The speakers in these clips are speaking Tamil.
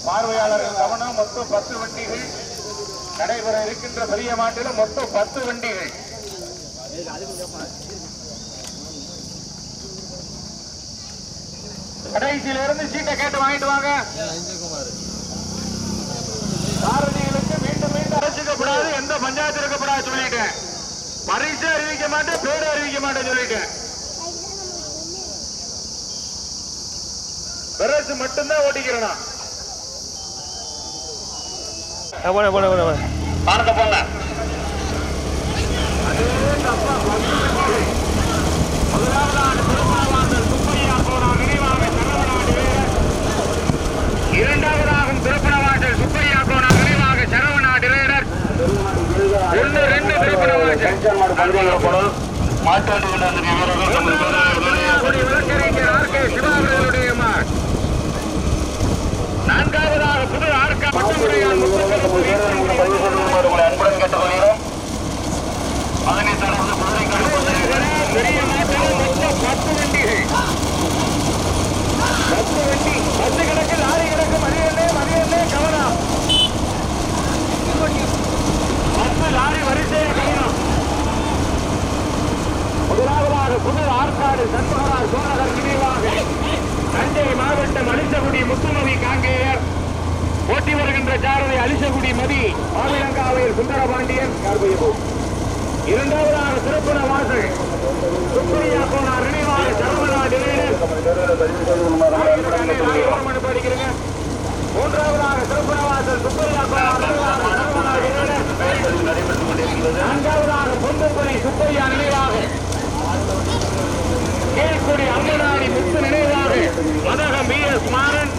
பார்வையாளர்கள் கவனம். மொத்தம் 10 வண்டிகள் நடைபெற இருக்கின்ற பெரிய மாட்டில் மொத்தம் 10 வண்டிகள். கடைசியிலிருந்து சீட்டை கேட்டு வாங்கிட்டு வாங்க. சாரதிகளுக்கு மீண்டும் மீண்டும் அரசிக்கப்படாது, எந்த பஞ்சாயத்து இருக்கப்படாது சொல்லிட்டேன். பரிசு அறிவிக்க மாட்டேன், பேரு அறிவிக்க மாட்டேன் சொல்லிட்டேன். பெருசு மட்டும்தான் ஓட்டிக்கிறேன். போன போன போன பாரத போங்க. இரண்டாவதாகும் திருப்பணவாசல் சுப்பையா கோனா நினைவாக சரவணாடு வீரர் 1-2 திருப்பணவாசல் மாட்டாட்டு வழக்கறிஞர் ஆர்.கே. சிவா அவர்களுடைய மாட். நான்காவதாக புது ஆர்கா பட்டமுறையால் அன்புடன் கேட்டுக்கொள்கிறோம். அதனைத் தொடர்ந்து பெரிய மாற்றம் மொத்தம் 10 வண்டிகள். 10 வண்டி, 10 கிடக்கு, லாரி கிடக்கு. மதியண்ணே கவனம். 10 லாரி வரிசையை கவனம். முதலாவதாக புது ஆற்காடு சண்முகராஜ் சோழகர் நினைவாக தஞ்சை மாவட்டம் அலிசகுடி முத்துமதி காங்கேயர் ஓட்டி வருகின்ற சாரதி அலிசகுடி மதி மாவிலங்காவையில் சுந்தரபாண்டியன். இரண்டாவதாக திருப்பண வாசல் சுப்பையா கோனார் நினைவாக சரவணாடு வீரர். மூன்றாவதாக திருப்பண வாசல் சுப்பையா கோனார் நினைவாக சரவணாடு வீரர். நான்காவதாக பொந்துக்குடி சுப்பையா நினைவாக கீழ்குடி அம்மனாடி முத்து நினைவாக மதகம் B.S. மாறன்.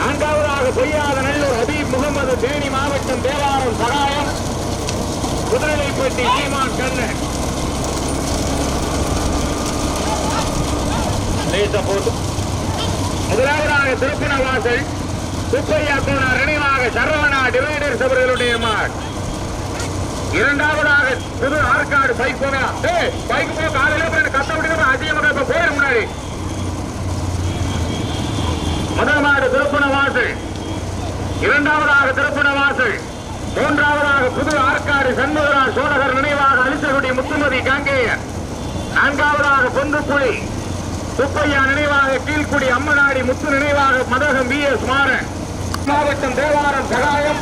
நான்காவதாக பொய்யாத நல்லூர் ஹபீப் முகமது தேனி மாவட்டம் தேவாரம் சகாயம் குதிரைப்பட்டி சீமான் கண்ணன். முதலாவதாக திருப்பண வாசல் சுப்பையா கோனார் நினைவாக சரவணா டிவைடர்ஸ் அவர்களுடைய மாட். இரண்டாவதாக புது ஆற்காடு பைக் போக காலையில் கத்த விட்டு அதிகமாக இப்ப போயிரு முன்னாடி. முதல் மாடு திருப்பண வாசல், இரண்டாவதாக திருப்பண வாசல், மூன்றாவதாக புது ஆற்காடு சண்முகராஜ் சோழகர் நினைவாக அலிசகுடி முத்துமதி காங்கேயர். நான்காவதாக பொந்துக்குழி சுப்பையா நினைவாக கீழ்குடி அம்மனாடி முத்து நினைவாக மதகம் B.S. மாறன். மாவட்டம் தேவாரம் சகாயம்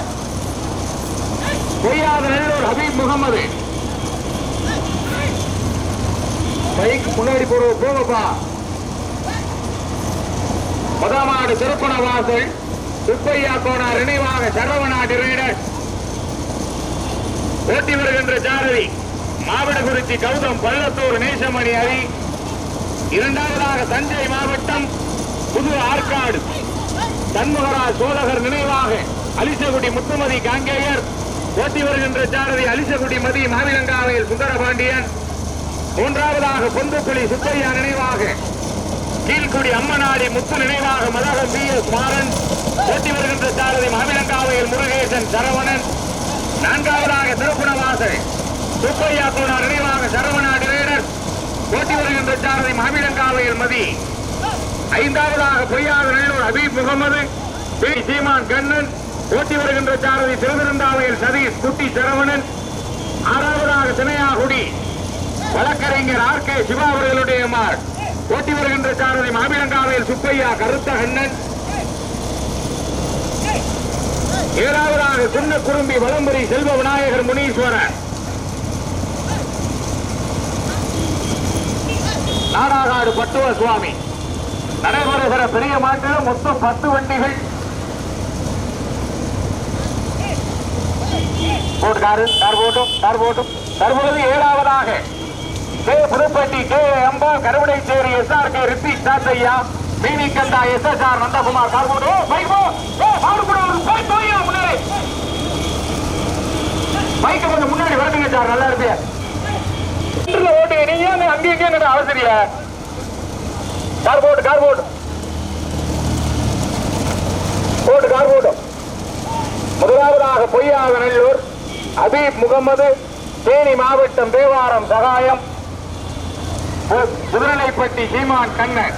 பொய்யாத நல்லூர் ஹபீப் முகமது. பைக் முன்னாடி போகப்பா. முதமாடு திருப்பண வாசல் சுப்பையா கோனார் நினைவாக சரவணாடு வீரர் ஓட்டி வருகின்ற சாரதி மாவிடகுறிச்சி கௌதம் பள்ளத்தூர் நேசமணி அரி. இரண்டாவதாக தஞ்சை மாவட்டம் புது ஆற்காடு சண்முகராஜ் சோழகர் நினைவாக அலிசகுடி முத்துமதி காங்கேயர் ஓட்டி வருகின்ற சாரதி அலிசகுடி மதி மாவிலங்காவையில் சுந்தரபாண்டியன். மூன்றாவதாக பொந்துக்குழி சுப்பையா நினைவாக கீழ்குடி அம்மனாடி முத்து நினைவாக மதகம் B.S. மாறன் ஓட்டி வருகின்ற சாரதி மாவிலங்காவையில் முருகேசன் சரவணன். நான்காவதாக திருப்பண வாசல் சுப்பையா கோனார் நினைவாக சரவணாடு வீரர் ஓட்டி வருகின்ற சாரதி மாவிலங்காவையில் மதி. ஐந்தாவதாக பொய்யாத நல்லூர் ஹபீப் முகமது சீமான் கண்ணன் ஓட்டி வருகின்ற சாரதி திருவிருந்தாவையில் சதீஷ் குட்டி சரவணன். ஆறாவதாக தினையாகுடி வழக்கறிஞர் ஆர்.கே. சிவா அவர்களுடைய மாட் ஓட்டி வருகின்ற சாரதி மாவிலங்காவையில் சுப்பையா கருத்த கண்ணன். ஏழாவதாக குன்ன குறும்பி வலம்புரி செல்வ விநாயகர் முனீஸ்வரன். நாடாகாடு பட்டுவ சுவாமி. நடைபெறுகிற பெரிய மாட்டிலும் மொத்தம் 10 வண்டிகள். தற்பொழுது ஏழாவதாக புதுப்பட்டி கே.எம்பா கருவடைச்சேரி எஸ்.ஆர்.கே. ரித்திக் சாத்தையா மீனிகண்டா எஸ்.எஸ்.ஆர். நந்தகுமார் கார்போடு பைக்க கொஞ்சம் முன்னாடி வரட்டுங்க சார். நல்லா இருப்பீங்க ஓட்டு. நீங்க அங்கேயே அவசரிய கார்போர்டு முதலாவதாக பொய்யாக நல்லூர் ஹபீப் முகமது தேனி மாவட்டம் தேவாரம் சகாயம் புதுரலைப்பட்டி சீமான் கண்ணன்.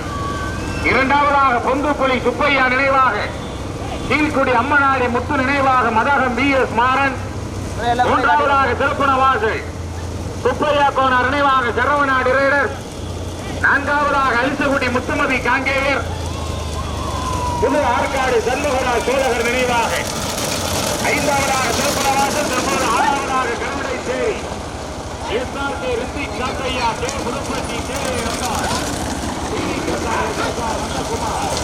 இரண்டாவதாக பொந்துப்புலி சுப்பையா நினைவாக கீழ்குடி அம்மநாடி முத்து நினைவாக மதகம் BS மாறன். மூன்றாவதாக திருப்பணவாசல் சுப்பையா கோனார் நினைவாக சரவணாடி ரேடர். நான்காவதாக அலிசகுடி முத்துமதி காங்கேயர். புது ஆற்காடு சண்முகராஜ் சோழகர் நினைவாக. ஐந்தாவதாக திருப்பணவாசல். தற்போது ஆறாவதாக Karuvidaicheri SRK Rithik Sathaiya K Pudupatti K Rangar Vandakumar.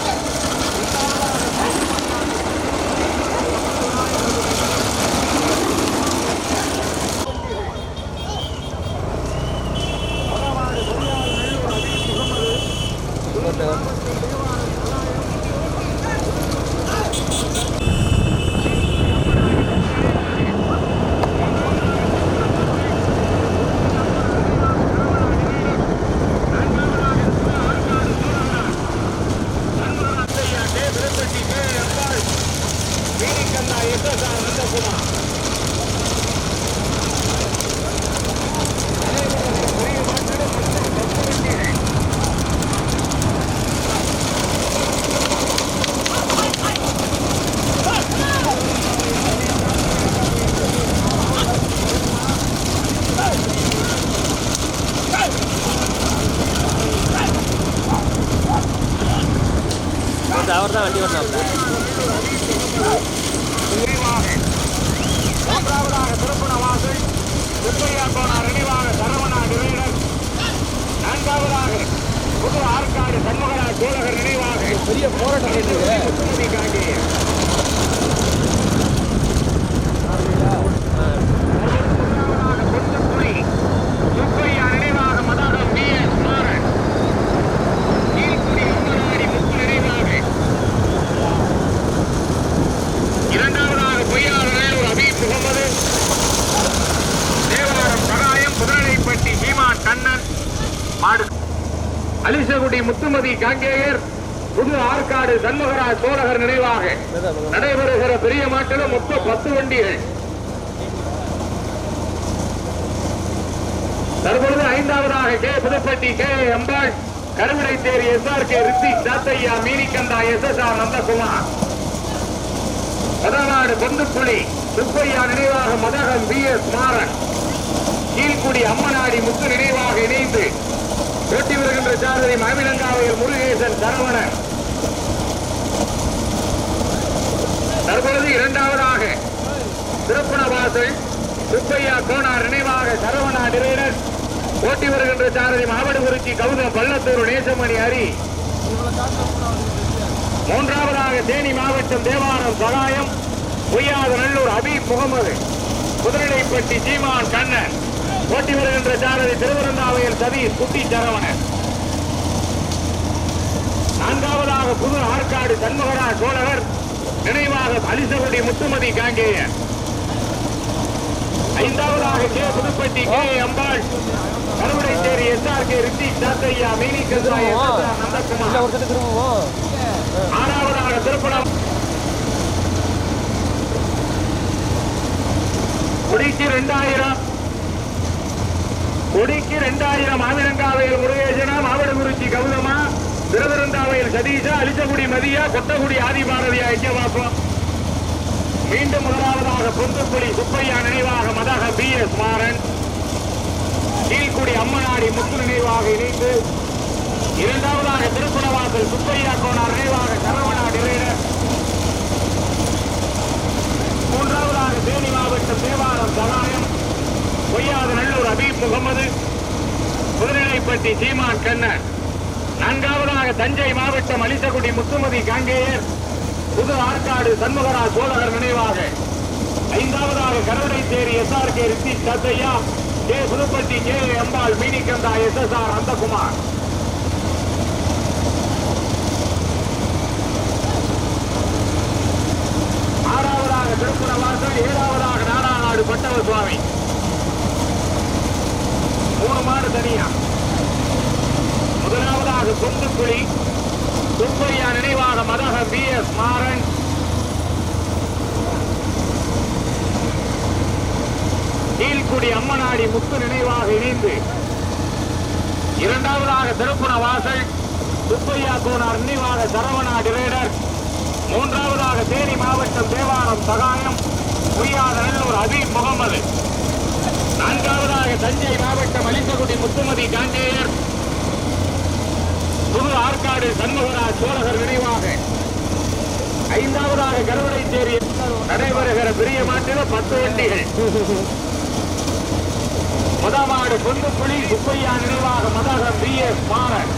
அவர் தான் வண்டி வரணும். மூன்றாவதாக திருப்பணவாசல் சுப்பையா கோனார் நினைவாக சரவணா டிவைடர். நான்காவதாக புது ஆற்காடு சண்முகராஜ் சோழகர் நினைவாக பெரிய போராட்டம் சுப்பையா நினைவாக மதகம் BS மாறன். கீழ்குடி அம்மநாடி முத்து நினைவாக. இரண்டாவதாக பொய்யாத நேரு அபீப் முகமது. தேவாரம் சகாயம் புதுரலைப்பட்டி சீமான் கண்ணன். அலிசகுடி முத்துமதி காங்கேயர். புது ஆற்காடு சண்முகராஜ் சோழகர் நினைவாக நடைபெறுகிற பெரிய மாட்டிலும் மொத்தம் 10 வண்டிகள். தற்பொழுது ஐந்தாவதாக கே புதுப்பட்டி கே அம்பாள் கருவிடை தேர் SRK ரித்திக் சாத்தையா மீனிகந்தா SSR நந்தகுமார். பதினாடு பொந்துப்புலி சுப்பையா நினைவாக மதகம் BS மாறன். கீழ்குடி அம்மநாடி முத்து நினைவாக இணைந்து போட்டி வருகின்ற சாரதி மாவிலங்காவையில் முருகேசன் சரவணன். தற்பொழுது இரண்டாவதாக திருப்பணவாசல் சுப்பையா கோனார் நினைவாக சரவணா டிரைடர். போட்டி வருகின்ற சாரதி மாவடுகுறிச்சி கௌதம் பள்ளத்தூர் நேசமணி ஹரி. மூன்றாவதாக தேனி மாவட்டம் தேவாரம் சகாயம் பொய்யாத நல்லூர் அபீப் முகமது. புதுரலைப்பட்டி சீமான் கண்ணன். போட்டி வருகின்ற சாரதி திருவரந்தாவையில் சதீஷ் குட்டி சரவணன். நான்காவதாக புது ஆற்காடு சண்முகராஜ் சோழகர் நினைவாக அலிசகுடி முத்துமதி காங்கேயர். ஐந்தாவதாக கே புதுப்பட்டி கே அம்பாள் கருவிடை தேரி SRK ரித்திக் சாத்தையா மீனிகந்தா SSR நந்தகுமார். ஆறாவதாக திருப்பணம் கொடிக்கு 2000 மாவிலங்காவையில் முருகேசனா மாவடுகுறிச்சி கௌதமா திருவரந்தாவையில் சதீஷா அலிசகுடி மதியா கொட்டகுடி ஆதிபாரதியா எங்க பார்ப்போம். மீண்டும் முதலாவதாக பொந்துப்புலி சுப்பையா நினைவாக மதகம் BS மாறன். கீழ்குடி அம்மநாடி முத்து நினைவாக இணைந்து. இரண்டாவதாக திருப்பணவாசல் சுப்பையா கோனார் நினைவாக சரவணா டிரைடர். மூன்றாவதாக தேனி மாவட்டம் தேவாரம் சகாயம் பொய்யாத நல்லூர் அபீப் முகமது. புதுரலைப்பட்டி சீமான் கண்ணன். நான்காவதாக தஞ்சை மாவட்டம் அலிசகுடி முத்துமதி காங்கேயர். புது ஆற்காடு சண்முகராஜ் சோழகர் நினைவாக. ஐந்தாவதாக Karuvidaitheri SRK Rithik Sathaiya K Pudupatti K Ambal Meenikantha SSR Nandakumar. ஆறாவதாக திருப்பணவாசல். ஏழாவதாக நாடாநாடு பட்டவ சுவாமி. 3 மாடு தனியா. முதலாவதாக பொந்துப்புலி சுப்பையா நினைவாக மதகம் BS மாறன். கீழ்குடி அம்மநாடி முத்து நினைவாக இணைந்து. இரண்டாவதாக திருப்புண வாசல் சுப்பையா கோனார் நினைவாக சரவணா டிரேடர். மூன்றாவதாக தேனி மாவட்டம் தேவாரம் சகாயம் பொய்யாத நல்லூர் ஹபீப் முகமது. நான்காவதாக தஞ்சை மாவட்டம் அலிசகுடி முத்துமதி காங்கேயர். புது ஆற்காடு சண்முகராஜ் சோழகர் நினைவாக. ஐந்தாவதாக கருவடைச்சேரி நடைபெறுகிற பெரிய மாட்டில் 10 வண்டிகள். முதமாடு பொந்துப்புலி சுப்பையா நினைவாக மதகம் BS மாறன்.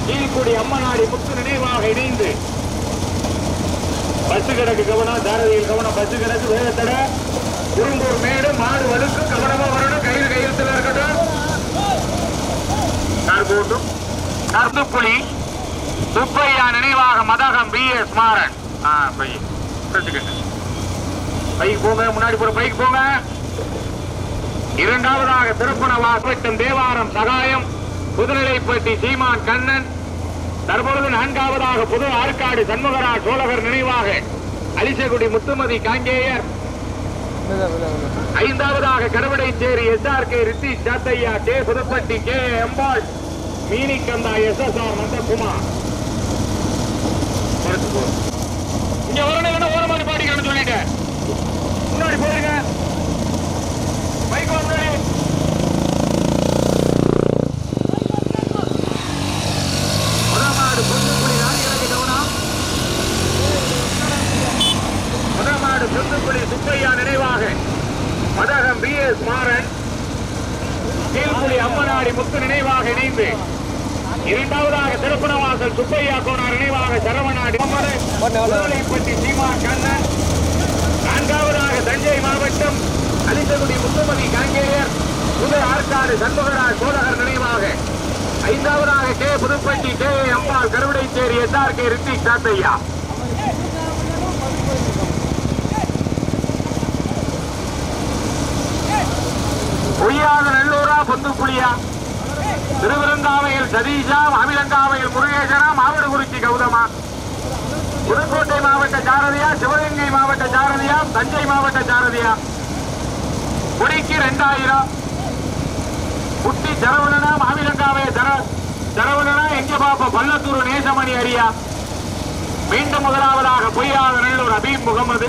கீழ்குடி அம்மநாடி முத்து நினைவாக இணைந்து பஸ் கிடக்கு கவனம், தாரதியில் கவனம், பஸ் கிடக்கு வேகத்தட குறும்பூர் மேடு மாடு வலுக்கு கவனமா வரணும். கையெழுத்துல இருக்கட்டும். கருந்துப்புலி சுப்பையா நினைவாக மதகம் BS மாறன். பைக்கு போங்க, முன்னாடி போற பைக்கு போங்க. இரண்டாவதாக திருப்பண மாவட்டம் தேவாரம் சகாயம் புதுநிலைப்பட்டி சீமான் கண்ணன். தற்பொழுது நான்காவதாக புது ஆற்காடு சண்முகராஜ் சோழகர் நினைவாக அலிசகுடி முத்துமதி காங்கேயர். ஐந்தாவதாக Karuvadaicheri SRK Ritheesh Sathaiya K Pudupatti K Embal Meenikkantha SSR Nandakumar. இங்க வரணும், ஓரமாடி பாடிக்கணும்னு சொல்லிட்டேன். முன்னாடி போயிருங்க, பைக் முன்னாடி. முதமாடு பொந்துக்குழி ராணிகளுக்கு கவனம். முதமாடு பொந்துக்குழி சுப்பையா நினைவாக மதகம் BS மாறன். கீழ்குடி அம்மநாடி முத்து நினைவாக இணைந்து இரண்டாவதாக திருப்பணவாசல் சுப்பையா கோனார் நினைவாக சரவணாடி பட்டி சீமா கண்ணன். நான்காவதாக தஞ்சை மாவட்டம் அலிசகுடி முத்துமதி காங்கேயர் புது ஆற்காடு சண்முகராஜ் சோழகர் நினைவாக. ஐந்தாவதாக கே புதுப்பட்டி கே அம்பாள் கருவடைச்சேரி SRK ரித்தீஷ் சாத்தையா. பொய்யாத நல்லூரா பொந்துப்புலியா திருவிருந்தாவையில் சதீஷா மாவிலங்காவையில் முருகேசனா மாவடுகுறிச்சி கௌதமா. புதுக்கோட்டை மாவட்ட சாரதியா சிவகங்கை மாவட்ட சாரதியா தஞ்சை மாவட்ட சாரதியா. குடிக்கு 2000. குட்டி சரவணனா மாவிலங்காவை சரவணனா எங்க பாப்ப பள்ளத்தூர் நேசமணி அரியா. மீண்டும் முதலாவதாக பொய்யாத நல்லூர் ஹபீப் முகமது.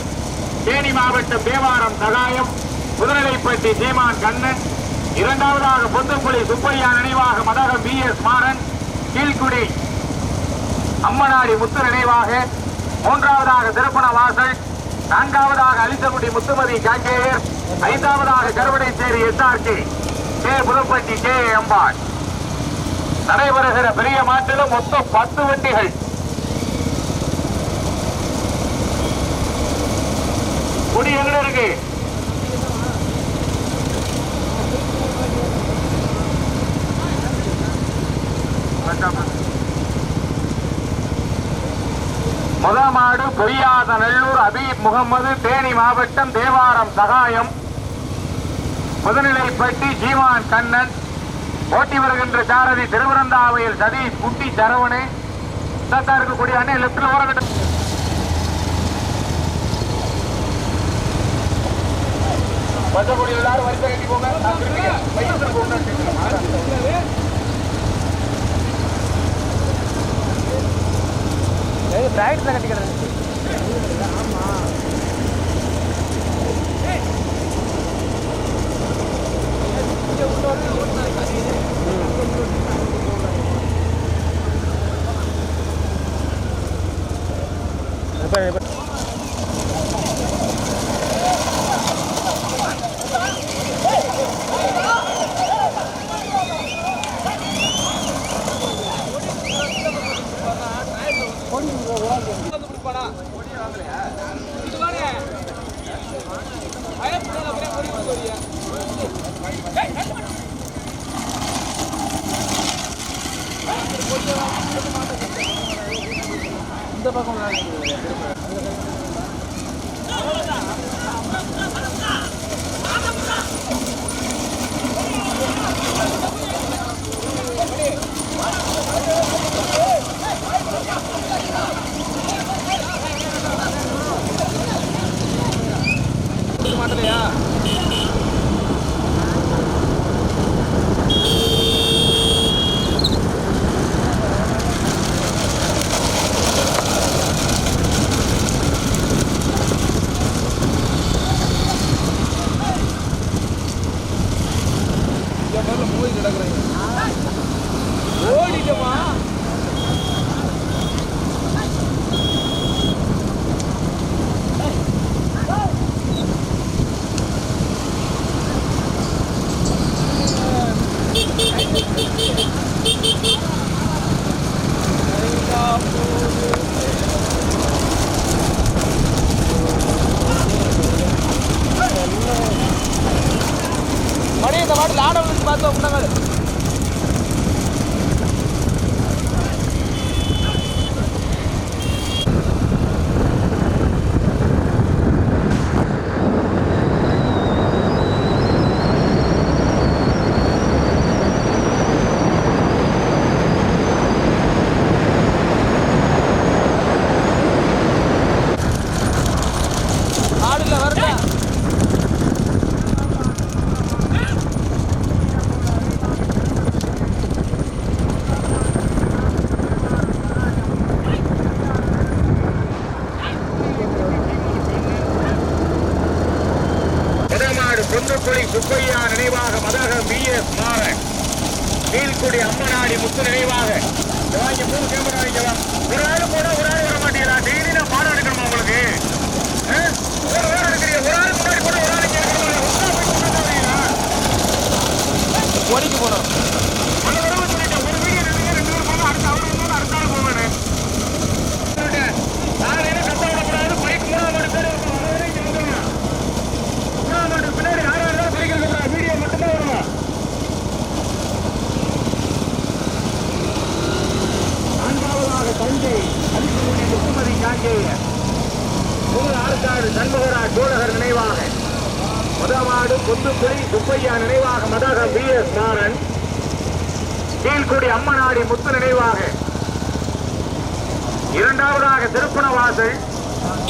தேனி மாவட்டம் தேவாரம் சகாயம் புதுநிலைப்பட்டி சீமான் கண்ணன். இரண்டாவதாக பொந்துப்புலி சுப்பையா நினைவாக மதகம் BS மாறன். கீழ்குடி அம்மநாடி முத்து நினைவாக. மூன்றாவதாக திருப்பண வாசல். நான்காவதாக அலிசகுடி முத்துமதி காங்கேயர். ஐந்தாவதாக Karuvadaicheri SRK K Pudupatti K எம்பாள். நடைபெறுகிற பெரிய மாட்டிலும் மொத்தம் 10 வண்டிகள். குடி எங்க இருக்கு? முதமாடு பொய்யாத நல்லூர் ஹபீப் முகமது. தேனி மாவட்டம் தேவாரம் சகாயம் புதுநிலைப்பட்டி சீமான் கண்ணன். ஓட்டி வருகின்ற சாரதி திருவிருந்தாவையில் சதீஷ் குட்டி சரவணே. இருக்கக்கூடிய அண்ணே லெப்ட்ல ஓரங்கட்ட பச்சக்கூடிய எல்லாரும் வரிசை கட்டி போங்க. பிராக்டிஸ்ல கட்டிக்கிறது. ஆமா குந்துக்குழி சுப்பையா நினைவாக மதகம் BS மாறன் கீழ்குடி அம்மனாடி முத்து நினைவாக மூணு கேமரா ஒரு ஆள் போட ஒரு ஆள் வர மாட்டீங்களா? டெய்லி நான் பாடம் எடுக்கணுமா உங்களுக்கு? ஒரு ஆள் எடுக்கிறீங்க, ஒரு ஆள் முன்னாடி போட ஒரு ஆள் ஓடிக்கு போனோம். ஒரு தடவை சொல்லிட்டேன், ஒரு வீடியோ எடுங்க, 2 பேர் போங்க, அடுத்த அவரு இருந்தாலும் அடுத்த ஆள் போவேன்னு சொல்லிட்டேன். காலையில கத்த விடக்கூடாது, பைக் 3ஆம் பேர் பின்னாடி யாரும் பிடிக்கிறது வீடியோ மட்டும்தான் வருவேன். நான்காவதாக தஞ்சை அலிசமுடி முத்துமதி காங்கேய முதல் ஆற்காடு சண்முகராஜ் சோழகர் நினைவாக முதமாடு குந்துக்குழி சுப்பையா நினைவாக மதகம் BS மாறன் கீழ்குடி அம்மனாடி முத்து நினைவாக இரண்டாவதாக திருப்பணவாசல்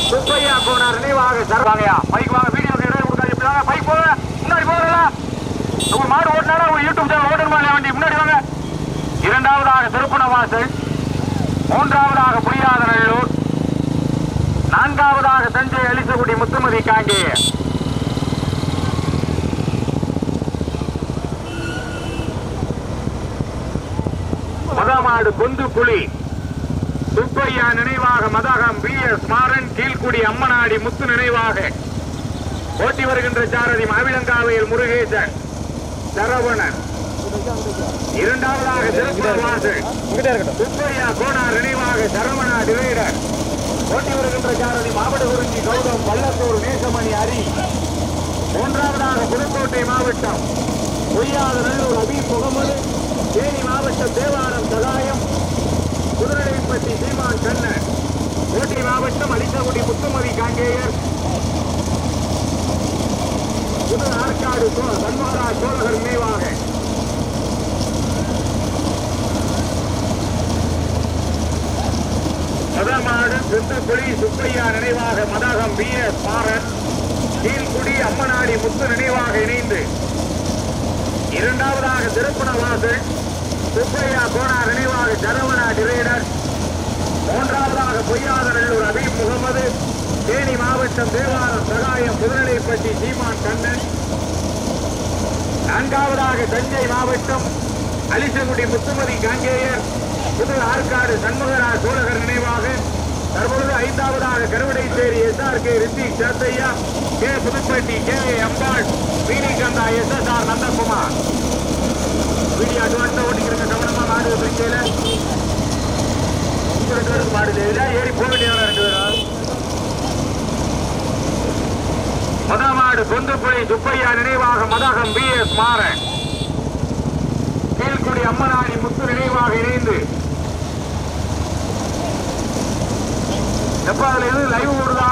சுப்பையா கோனார் நினைவாக சர்வாங்கயா பைக் வாங்க வீடியோ கொடுக்காது பைக் போக முன்னாடி போகல உங்க மாடு ஓட்டினாலும் உங்க யூடியூப் சேனல் ஓட்டணுமா இல்லையா வண்டி முன்னாடி வாங்க. இரண்டாவதாக திருப்பணவாசல் மூன்றாவதாக புரியாதநல்லூர் நான்காவதாக தஞ்சை அலிசகுடி முத்துமதி காங்கேய முதமாடு குந்துக்குழி சுப்பையா நினைவாக மதகம் BS மாறன் கீழ்குடி அம்மனாடி முத்து நினைவாக ஓட்டி வருகின்ற சாரதி மாவிலங்காவையில் முருகேசன் சரவணன். இரண்டாவதாக திருப்பணவாசல் சுப்பையா கோனார் நினைவாக சரவணா டிவைடர் ஓட்டி வருகின்ற சாரதி மாவட்டகுறிச்சி கௌதம் பள்ளத்தூர் நேசமணி அரி. மூன்றாவதாக புதுக்கோட்டை மாவட்டம் பொய்யாதநல்லூர் அபீப் முகமது தேனி மாவட்டம் தேவாரம் சகாயம் குதிரைப்பட்டி சீமான் கண்ணன் கோட்டை மாவட்டம் அலிசகுடி முத்துமதி காங்கேயர் புது ஆற்காடு சண்முகராஜ் சோழகர் நினைவாக முதமாடு குந்துக்குழி சுப்பையா நினைவாக மதகம் BS மாறன் கீழ்குடி அம்மனாடி முத்து நினைவாக இணைந்து இரண்டாவதாக திருப்பணவாசல் சுப்பையா கோனார் நினைவாக சரவணா டிவைடர் மூன்றாவதாக பொய்யாதநல்லூர் அபீப் முகமது தேனி மாவட்டம் தேவாரம் சகாயம் குதிரைப்பட்டி சீமான் கண்ணன். நான்காவதாக தஞ்சை மாவட்டம் அலிசங்குடி முத்துமதி காங்கேயர் புது ஆற்காடு சண்முகராஜ் சோழகர் நினைவாக தற்பொழுது ஐந்தாவதாக கருவடைச்சேரி SRK ரித்திக் சேத்தையா புதுப்பட்டி அம்பாள் வீணிகந்தா SSR நந்தகுமார். வீடியோ அட்வான்ஸா ஓட்டிக்கிறங்க கவனமா மாடு பிரிக்கையில மாடுது ஏறி போக வேண்டியவனா 2 பேரும். முதமாடு குந்துக்குழி சுப்பையா நினைவாக மதகம் BS மாறன் கீழ்குடி அம்மனாடி முத்து நினைவாக இணைந்து எப்ப அதுல எது லைவ் போடுதா?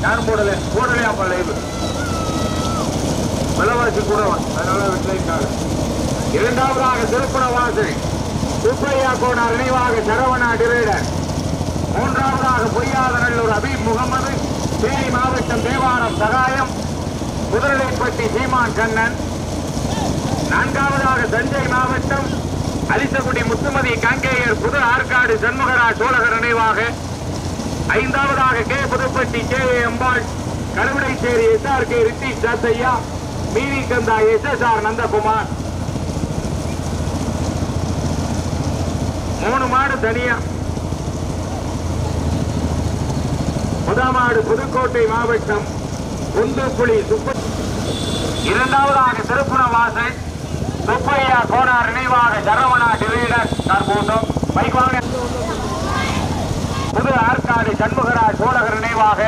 யாரும் போடலையா லைவ் விலைவாசி கூட அதனால விட்டுலைக்காக. இரண்டாவதாக திருப்பணவாசல் சுப்பையா கோனார் நினைவாக சரவணா டிவைடர் மூன்றாவதாக பொய்யாதநல்லூர் அபீப் முகமது தேனி மாவட்டம் தேவாரம் சகாயம் குதிரைப்பட்டி சீமான் கண்ணன். நான்காவதாக தஞ்சை மாவட்டம் அலிசகுடி முத்துமதி காங்கேயர் புது ஆற்காடு சண்முகராஜ் சோழகர் நினைவாக ஐந்தாவதாக புதுப்பட்டி அம்பாள் கருவடைச்சேரி SRK ரித்திக் சேத்தையா மீனிகந்தா SSR நந்தகுமார். 3 மாடு தனியா. முதமாடு புதுக்கோட்டை மாவட்டம் குந்துக்குழி இரண்டாவதாக திருப்புணவாசல் சுப்பையா கோனார் நினைவாக சரவணா டிவைடர் தற்போதும் பைக்வாங்க புது ஆற்காடு சண்முகராஜ் சோழகர் நினைவாக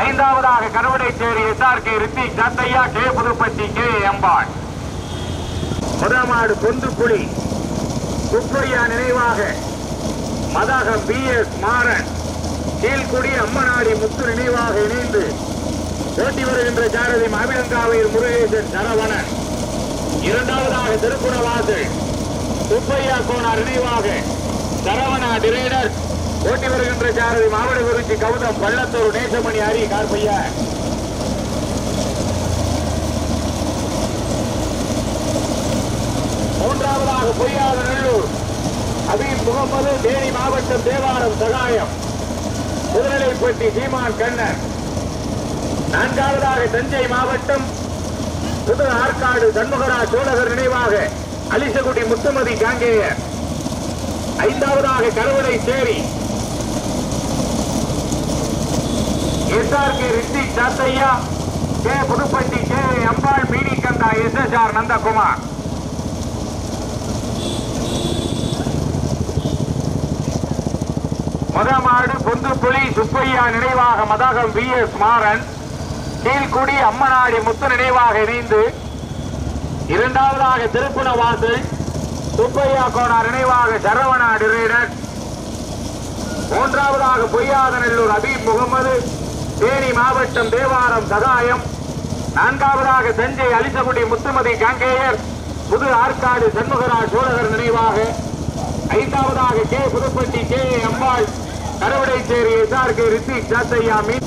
ஐந்தாவதாக கருவடைச்சேரி SRK ரித்திக் சேத்தையா புதுப்பட்டி அம்பாள். முதமாடு குந்துக்குழி சுப்பையா நினைவாக மதகம் BS மாறன் கீழ்குடி அம்மனாடி முத்து நினைவாக இணைந்து ஓட்டி வருகின்ற சாரதி மாவிலங்காவையில் முருகேசன் சரவணன். இரண்டாவதாக திருப்புணவாசல் சுப்பையா கோனார் நினைவாக சரவணா டிரைடர் ஓட்டி வருகின்ற சாரதி மாவட்டகுறிச்சி கௌதம் பள்ளத்தூர் நேசமணி அரி கார்பையா. மூன்றாவதாக பொய்யாதநல்லூர் அபீப் முகமது தேனி மாவட்டம் தேவாரம் சகாயம் குதிரைப்பட்டி சீமான் கண்ணன். நான்காவதாக தஞ்சை மாவட்டம் புது ஆற்காடு சண்முகராஜ் சோழகர் நினைவாக அலிசகுடி முத்துமதி காங்கேயர். ஐந்தாவதாக Karuvadaicheri SRK Rithik Sathaiya, K Pudupatti K Ambal Meenikantha SSR Nandakumar. மதமாடு பொந்துப்புலி சுப்பையா நினைவாக மதகம் VS மாறன், கீழ்குடி அம்மனாடி முத்து நினைவாக இணைந்து. இரண்டாவதாக திருப்புணவாசல் சுப்பையா கோனார் நினைவாக சரவணா டிரேடர். மூன்றாவதாக பொய்யாதநல்லூர் அபீப் முகமது, தேனி மாவட்டம் தேவாரம் சகாயம். நான்காவதாக தஞ்சை அலிசகுடி முத்துமதி காங்கேயர், புது ஆற்காடு சண்முகராஜ் சோழகர் நினைவாக. ஐந்தாவதாக கே புதுப்பட்டி கே அம்பாள் கருவடைச்சேரி SRK ரித்திக் சாத்தையா மீன்.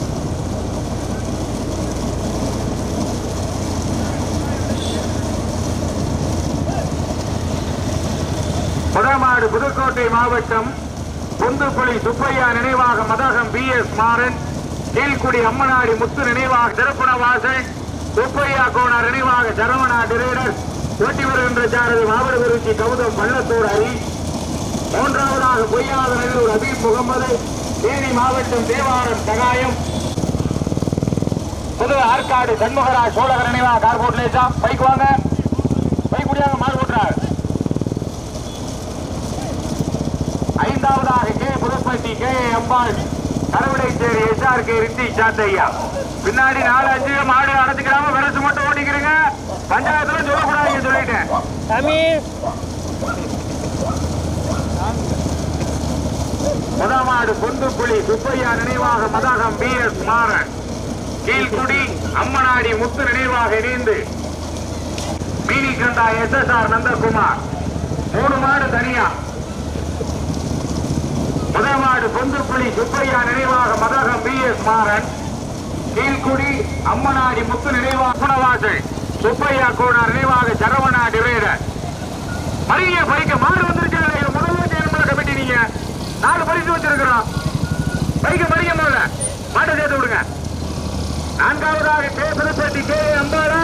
முதமாடு புதுக்கோட்டை மாவட்டம் பொந்துப்புலி சுப்பையா நினைவாக மதகம் VS மாறன், கீழ்குடி அம்மனாடி முத்து நினைவாக திருப்புணவாசல் சுப்பையா கோனார் நினைவாக சரவணா டிரேடர். போட்டி வருகின்ற சாரதி மாவட்ட குறிச்சி கௌதம் பள்ளத்தூர் ஹரி. மூன்றாவதாக பொய்யாதநல்லூர் அபீப் முகமது, தேனி மாவட்டம் தேவாரம் சகாயம். புது ஆற்காடு சண்முகராஜ் சோழகர் நினைவாக கார்போர்ட் லேசா பைக் வாங்க, பைக் குடியாக மாறு போட்டுறார். ஐந்தாவதாக கே புதுப்பட்டி கே அம்பாள் கருவடைச்சேரி SRK ரித்திக் சாத்தையா. பின்னாடி 4-5 மாடு அடைச்சுக்கிறாம வெரசு மட்டும் ஓட்டிக்கிறீங்க. பஞ்சாயத்துல சொல்லக்கூடாது சொல்லிட்டேன். முதமாடு பொந்துப்புலி சுப்பையா நினைவாக மதகம் VS மாறன், கீழ்குடி அம்மனாடி முத்து நினைவாக இணைந்து. மீனிகண்டா SSR நந்தகுமார். 3 மாடு தனியா. முதமாடு பொந்துப்புலி சுப்பையா நினைவாக மதகம் VS மாறன், கீழ்குடி அம்மனாடி முத்து நினைவாக புனவாசல் சுப்பையா கோனார் நினைவாக சரவணா டிரேடர். மறிய பைக்க மாடு வந்துருச்சாங்க. முதல்ல கமிட்டி நீங்க 4 பரிசு வச்சிருக்கிறோம். பைக்க மறிக்க போல மாட்டை சேர்த்து விடுங்க. நான்காவதாக கே புதுப்பட்டி கே அம்பாளா,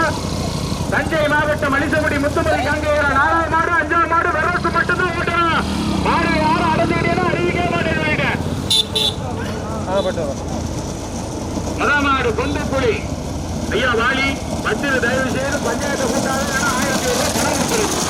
தஞ்சை மாவட்டம் அலிசகுடி முத்துமதி காங்கேயர். 4வது மாடு 5வது மாடு வெரசு மட்டும்தான் ஓட்டணும். மாடு யாரும் அடைஞ்சுக்கிட்டே அறிவிக்க மாட்டேன். முதமாடு பொந்துப்புலி ஐயா வாலி பத்திர தயவு செய்து பஞ்சாயத்து கூட்டாளர் 1000 ரூபாய் பணம் கொடுத்துருக்கு.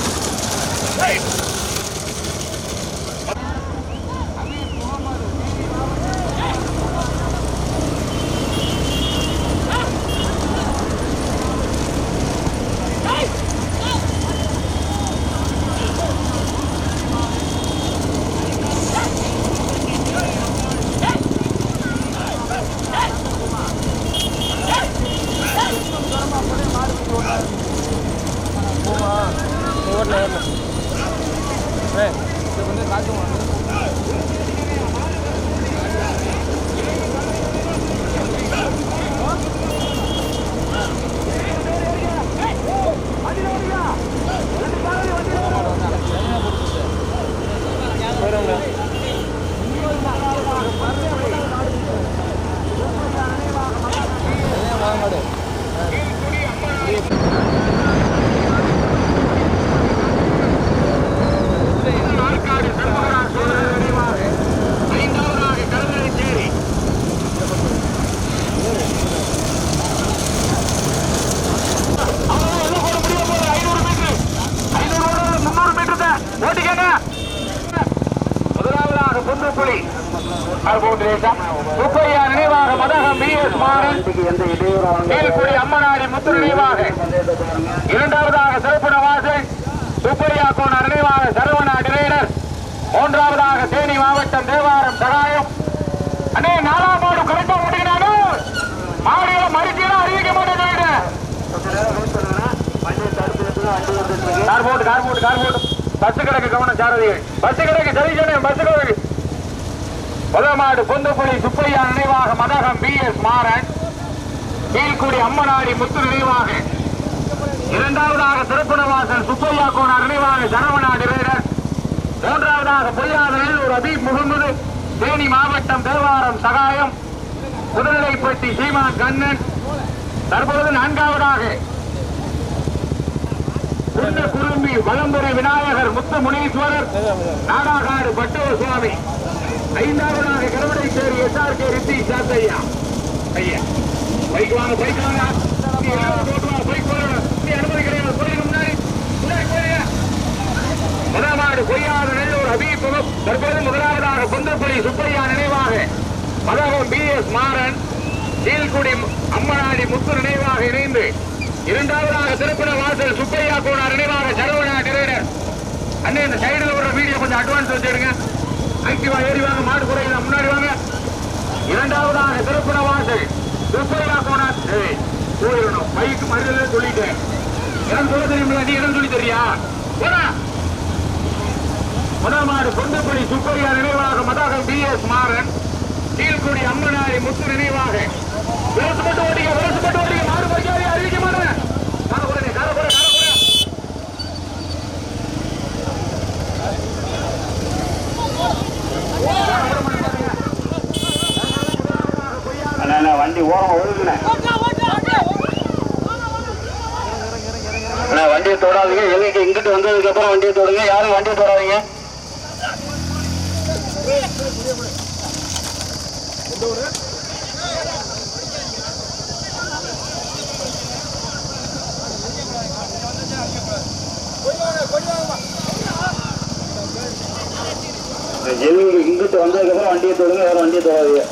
சுப்பையா நினைவாக மதகம் VS மாறன், கீழ்குடி அம்மனாடி முத்து நினைவாக. இரண்டாவதாக சிறப்புணவாசல் சுப்பையா கோனார் நினைவாக சரவணா டிரேடர். மூன்றாவதாக தேனி மாவட்டம் தேவாரம் சகாயம். அண்ணே 4ஆம் மாடு கரெக்டா ஓட்டுகிறானோ மாடியில மறுச்சியெல்லாம் அறிவிக்க மாட்டேன். கார்போர்ட் பஸ் கிடக்கு கவனம் சாரதிகள். பஸ் கிடக்கு சரி சொன்னேன். பஸ் கிடக்கு. முதமாடு பொந்துப்புலி சுப்பையா நினைவாக மதகம் VS மாறன், கீழ்குடி அம்மனாடி முத்து நினைவாக. இரண்டாவதாக திருப்புணவாசல் சுப்பையா கோனார் நினைவாக சரவணா டிரேடர். மூன்றாவதாக பொய்யாதநல்லூர் அபீப் முகமது, தேனி மாவட்டம் தேவாரம் சகாயம். புதுநிலைப்பட்டி சீமான் கண்ணன், தற்பொழுது நான்காவதாக புண்ண குரும்பி வலம்புரை விநாயகர் முத்து முனீஸ்வரர் நாடாகாடு பட்டவ சுவாமி. ஐந்தாவதாக கருவடைச்சேரி SRK ரித்தி சாத்தையா. ஐயா பைக் வாங்க பைக் வாங்க பைக் அனுமதி கிடையாது. கோயிலுக்கு முன்னாடி முதலாவது பொய்யாத நெல்லூர் அபீபகம். தற்போது முதலாவதாக குந்தப்புலி சுப்பையா நினைவாக மதகம் BS மாறன் கீழ்குடி அம்மனாடி முத்து நினைவாக இணைந்து இரண்டாவதாக திருப்பண வாசல் சுப்பையா கோனார் நினைவாக சரவணா டிரைடர். அண்ணே இந்த சைடுல ஒரு வீடியோ கொஞ்சம் அட்வான்ஸ் வச்சிருங்க. ஆக்டிவா ஏறி வாங்க, மாடு குறையில முன்னாடி வாங்க. இரண்டாவதாக திருப்பண வாசல் சுப்பையா கோனார் போயிடணும். பைக்கு மறுதல சொல்லிட்டேன். இடம் சொல்ல தெரியுமில்ல, நீ இடம் சொல்லி தெரியா போனா. முதலாவது கொண்டப்பள்ளி சுப்பையா நினைவாக மதகம் BS மாறன் கீழ்குடி அம்மனாடி முத்து நினைவாக விரசப்பட்டு ஓட்டிங்க மாடு பறிக்காதே அறிவிக்க மாட்டேன். வண்டி ஓரம் ஒழுங்குன வண்டியை தொடாதீங்க. எதுக்கு இங்கிட்டு வந்ததுக்கு அப்புறம் வண்டியை தொடுங்க. யாரும் வண்டியை தொடாதீங்க. இங்கிட்டு வந்ததுக்கு அப்புறம் வண்டியை தொடுங்க. யாரும் வண்டியை தொடாதீங்க.